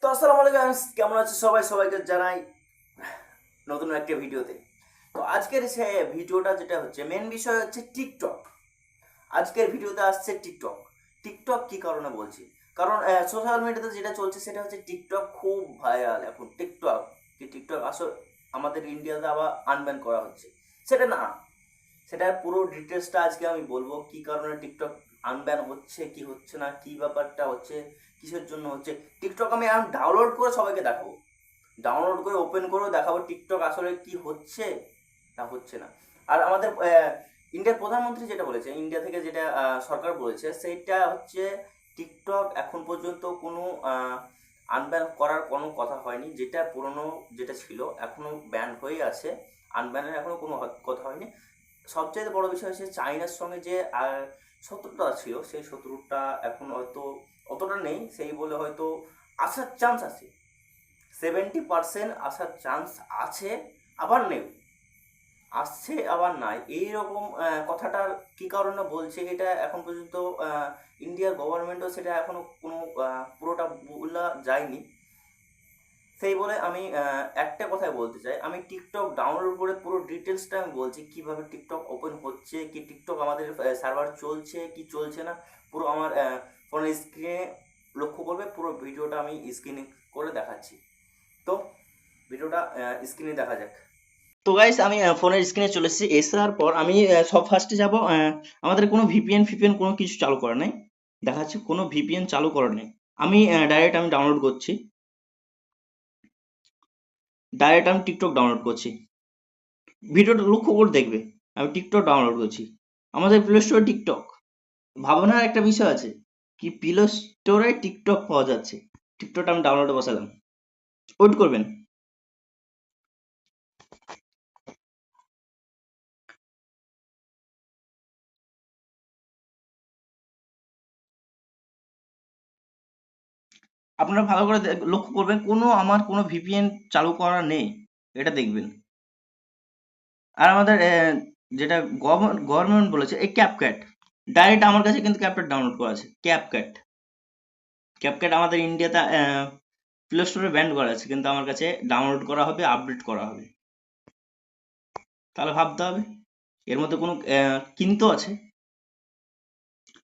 তো আসসালামু আলাইকুম, কেমন আছে সবাই? সবাইকে জানাই নতুন একটা ভিডিওতে। তো আজকের সে ভিডিওটা যেটা হচ্ছে, মেন বিষয় হচ্ছে টিকটক। আজকের ভিডিওতে আসছে টিকটক। টিকটক কি কারণে বলছি? কারণ সোশ্যাল মিডিয়াতে যেটা চলছে সেটা হচ্ছে টিকটক খুব ভাইরাল এখন। টিকটক কি টিকটক আসলে আমাদের ইন্ডিয়াতে আবার আনব্যান করা হচ্ছে, সেটা না। সেটার পুরো ডিটেলসটা আজকে আমি বলবো, কি কারণে টিকটক আনব্যান হচ্ছে, কি হচ্ছে না, কি ব্যাপারটা হচ্ছে, কিসের জন্য হচ্ছে। টিকটক আমি এখন ডাউনলোড করে সবাইকে দেখাবো, ডাউনলোড করে ওপেন করেও দেখাবো টিকটক আসলে কি হচ্ছে না হচ্ছে না। আর আমাদের ইন্ডিয়ার প্রধানমন্ত্রী যেটা বলেছে, ইন্ডিয়া থেকে যেটা সরকার বলেছে, সেটা হচ্ছে টিকটক এখন পর্যন্ত কোনো আনব্যান করার কোনো কথা হয়নি। যেটা পুরনো যেটা ছিল এখনো ব্যান হয়ে আছে, আনব্যানের এখনো কোনো কথা হয়নি। সবচেয়ে বড় বিষয় হচ্ছে চাইনার সঙ্গে যে শত্রুতা ছিল, সেই শত্রুতা এখন হয়তো অতটা নেই, সেই বলে হয়তো আসার চান্স আছে। 70% আসার চান্স আছে, আবার নেই, আসছে আবার নাই, এইরকম কথাটার কি কারণে বলছে এটা এখন পর্যন্ত ইন্ডিয়ার গভর্নমেন্টও সেটা এখনো কোনো পুরোটা বলা যায়নি। সেই বলে আমি একটা কথাই বলতে চাই, আমি টিকটক ডাউনলোড করে পুরো ডিটেলসটা আমি বলছি, কিভাবে টিকটক ওপেন হচ্ছে, কি টিকটক আমাদের সার্ভার চলছে কি চলছে না, পুরো আমার ফোনের স্ক্রিনে লক্ষ্য করবে। পুরো ভিডিওটা আমি স্ক্রিনে করে দেখাচ্ছি। তো ভিডিওটা স্ক্রিনে দেখা যাক। তো গাইস, আমি ফোনের স্ক্রিনে চলে এসেছি। এসার পর আমি সব ফার্স্টে যাব, আমাদের কোনো ভিপিএন ফিপিএন কোনো কিছু চালু করা নেই, দেখাচ্ছি কোনো ভিপিএন চালু করা নেই। আমি ডাইরেক্ট আমি ডাউনলোড করছি, ডাইরেক্ট আমি টিকটক ডাউনলোড করছি। ভিডিওটা লক্ষ্য করে দেখবে, আমি টিকটক ডাউনলোড করছি। আমাদের প্লে স্টোরে টিকটক, ভাবনার একটা বিষয় আছে কি, প্লে স্টোরে টিকটক পাওয়া যাচ্ছে। টিকটকটা আমি ডাউনলোডে বসালাম, ওয়েট করবেন। আপনারা ভালো করে লক্ষ্য করবেন, আমার কোনো ভিপিএন চালু করা নেই, এটা দেখবেন। আর আমাদের যেটা গভর্নমেন্ট বলেছে, এই ক্যাপকাট, ডাইরেক্ট আমার কাছে কিন্তু ক্যাপকাট ডাউনলোড করা আছে। ক্যাপকাট, ক্যাপকাট আমাদের ইন্ডিয়াতে প্লে স্টোরে ব্যান্ড করা আছে, কিন্তু আমার কাছে ডাউনলোড করা হবে, আপডেট করা হবে। তাহলে ভাবতে হবে এর মধ্যে কোনো কিন্তু আছে।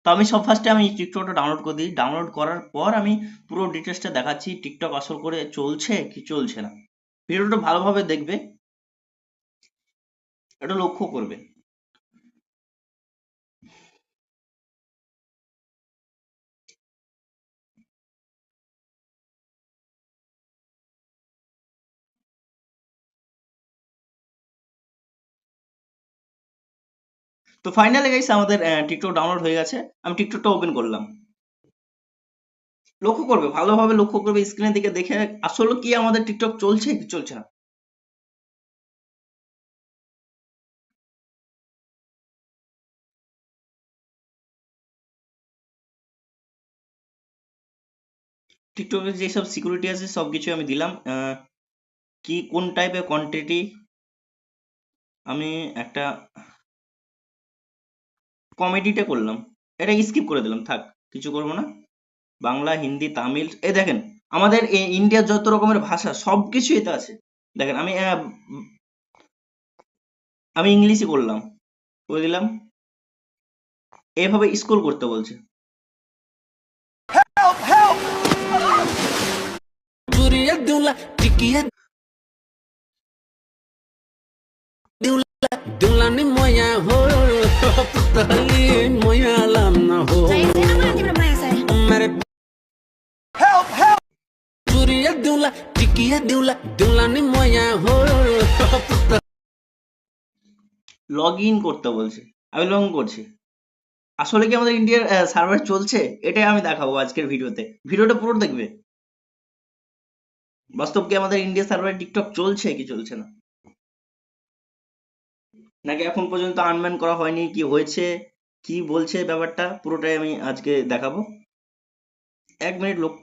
তো আমি সব ফার্স্টে আমি টিকটকটা ডাউনলোড করে দিই। ডাউনলোড করার পর আমি পুরো ডিটেলসটা দেখাচ্ছি, টিকটক আসল করে চলছে কি চলছে না। ভিডিওটা ভালোভাবে দেখবে, এটা লক্ষ্য করবে। তো ফাইনালি গাইস, আমাদের টিকটক ডাউনলোড হয়ে গেছে। আমি টিকটকটা ওপেন করলাম, লক্ষ্য করবে, ভালোভাবে লক্ষ্য করবে, স্ক্রিনের দিকে দেখে আসলে কি আমাদের টিকটক চলছে কি চলছে না। টিকটকের যেসব সিকিউরিটি আছে সবকিছু আমি দিলাম। কি কোন টাইপের কোয়ান্টিটি, আমি একটা কমেডিটা করলাম, এটা স্কিপ করে দিলাম, থাক, কিছু করবো না। বাংলা, হিন্দি, তামিল, এই দেখেন আমাদের ইন্ডিয়ার যত রকমের ভাষা সবকিছু এতে আছে। দেখেন আমি ইংলিশই করলাম, করে দিলাম। এভাবে স্ক্রল করতে বলছে। Dulani moya ho, putali moya lam na ho. Mere puriya dula, tikiya dula, dulani moya ho, putali. Log in করতে বলছে, আমি লগ ইন করছি। আসলে কি আমাদের ইন্ডিয়ার সার্ভার চলছে, এটাই আমি দেখাবো আজকের ভিডিওতে। ভিডিওটা পুরো দেখবে, বাস্তব কি আমাদের ইন্ডিয়া সার্ভারে টিকটক চলছে কি চলছে না, নাকি এখন পর্যন্ত আনব্যান করা হয়নি, কি হয়েছে, কি বলছে ব্যাপারটা, পুরোটাই আমি আজকে দেখাবো। 1 মিনিট লোক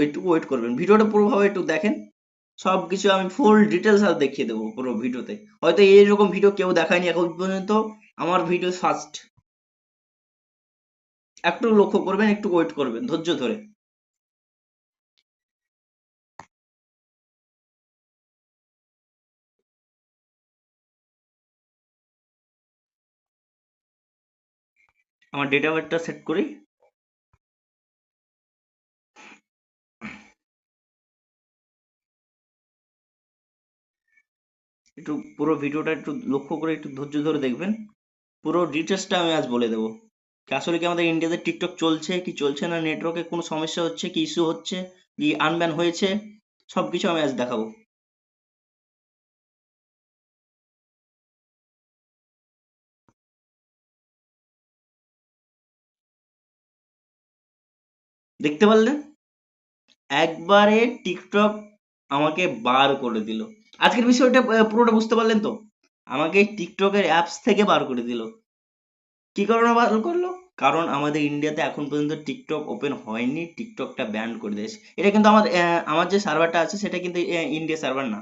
একটু ওয়েট করবেন, ভিডিওটা পুরোভাবে একটু দেখেন। সবকিছু আমি ফুল ডিটেলস আর দেখিয়ে দেবো পুরো ভিডিওতে। হয়তো এইরকম ভিডিও কেউ দেখায়নি এখন পর্যন্ত, আমার ভিডিও ফার্স্ট। একটু লক্ষ্য করবেন, একটু ওয়েট করবেন ধৈর্য ধরে। আমার ডেট অফ বার্থটা সেট করি। একটু পুরো ভিডিওটা একটু লক্ষ্য করে একটু ধৈর্য ধরে দেখবেন। পুরো ডিটেলসটা আমি আজ বলে দেবো কি আসলে কি আমাদের ইন্ডিয়াতে টিকটক চলছে কি চলছে না, নেটওয়ার্কে কোনো সমস্যা হচ্ছে কি ইস্যু হচ্ছে কি আনব্যান হয়েছে, সবকিছু আমি আজ দেখাবো। দেখতে পারলেন একবারে টিকটক আমাকে বার করে দিল। আজকের বিষয়টা পুরোটা বুঝতে পারলেন তো? আমাকে টিকটকের অ্যাপস থেকে বার করে দিল। কি কারণে বার করলো? কারণ আমাদের ইন্ডিয়াতে এখন পর্যন্ত টিকটক ওপেন হয়নি, টিকটকটা ব্যান করে দিয়েছে। এটা কিন্তু আমার যে সার্ভারটা আছে সেটা কিন্তু ইন্ডিয়া সার্ভার না।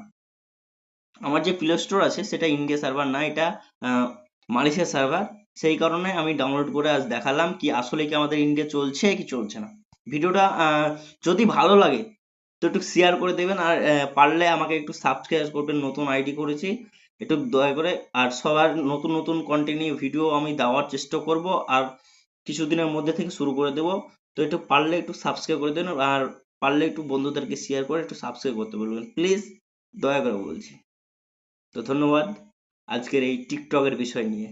আমার যে প্লে স্টোর আছে সেটা ইন্ডিয়া সার্ভার না, এটা মালয়েশিয়া সার্ভার। সেই কারণে আমি ডাউনলোড করে আজ দেখালাম কি আসলে কি আমাদের ইন্ডিয়া চলছে কি চলছে না। ভিডিওটা যদি ভালো লাগে তো একটু শেয়ার করে দেবেন, আর পারলে আমাকে একটু সাবস্ক্রাইব করবেন, নতুন আইডি করেছি, একটু দয়া করে। আর সবার নতুন নতুন কন্টিনিউ ভিডিও আমি দেওয়ার চেষ্টা করব, আর কিছুদিনের মধ্যে থেকে শুরু করে দেবো। তো একটু পারলে একটু সাবস্ক্রাইব করে দেবেন, আর পারলে একটু বন্ধুদেরকে শেয়ার করে একটু সাবস্ক্রাইব করতে বলবেন প্লিজ, দয়া করে বলছি। তো ধন্যবাদ আজকের এই টিকটকের বিষয় নিয়ে।